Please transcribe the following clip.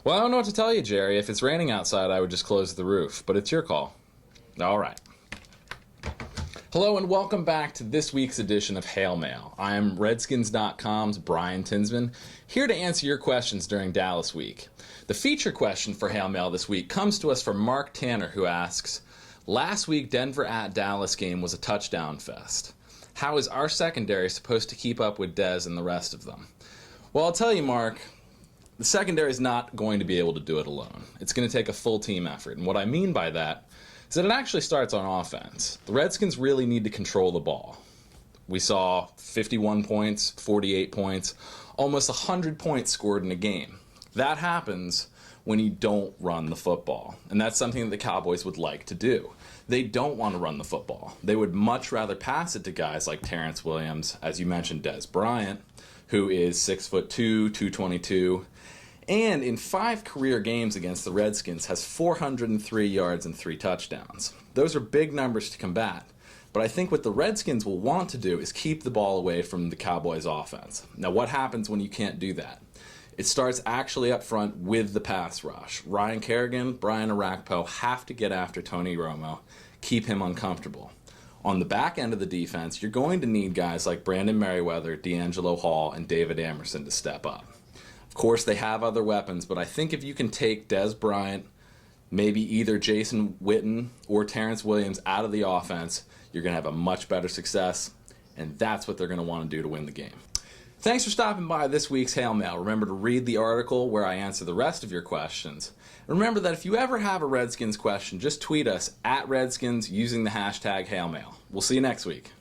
Well, I don't know what to tell you, Jerry. If it's raining outside, I would just close the roof, but it's your call. All right. Hello and welcome back to this week's edition of Hail Mail. I am Redskins.com's Brian Tinsman, here to answer your questions during Dallas Week. The feature question for Hail Mail this week comes to us from Mark Tanner, who asks, last week Denver at Dallas game was a touchdown fest. How is our secondary supposed to keep up with Dez and the rest of them? Well, I'll tell you, Mark, the secondary is not going to be able to do it alone. It's going to take a full team effort, and what I mean by that is that it actually starts on offense. The Redskins really need to control the ball. We saw 51 points, 48 points, almost 100 points scored in a game. That happens when you don't run the football, and that's something that the Cowboys would like to do. They don't want to run the football. They would much rather pass it to guys like Terrence Williams, as you mentioned, Dez Bryant, who is 6'2", 222, and in 5 career games against the Redskins has 403 yards and 3 touchdowns. Those are big numbers to combat, but I think what the Redskins will want to do is keep the ball away from the Cowboys' offense. Now, what happens when you can't do that? It starts actually up front with the pass rush. Ryan Kerrigan, Brian Arakpo have to get after Tony Romo, keep him uncomfortable. On the back end of the defense, you're going to need guys like Brandon Merriweather, D'Angelo Hall, and David Amerson to step up. Of course, they have other weapons, but I think if you can take Dez Bryant, maybe either Jason Witten or Terrence Williams out of the offense, you're going to have a much better success, and that's what they're going to want to do to win the game. Thanks for stopping by this week's Hail Mail. Remember to read the article where I answer the rest of your questions. And remember that if you ever have a Redskins question, just tweet us at Redskins using the hashtag Hail Mail. We'll see you next week.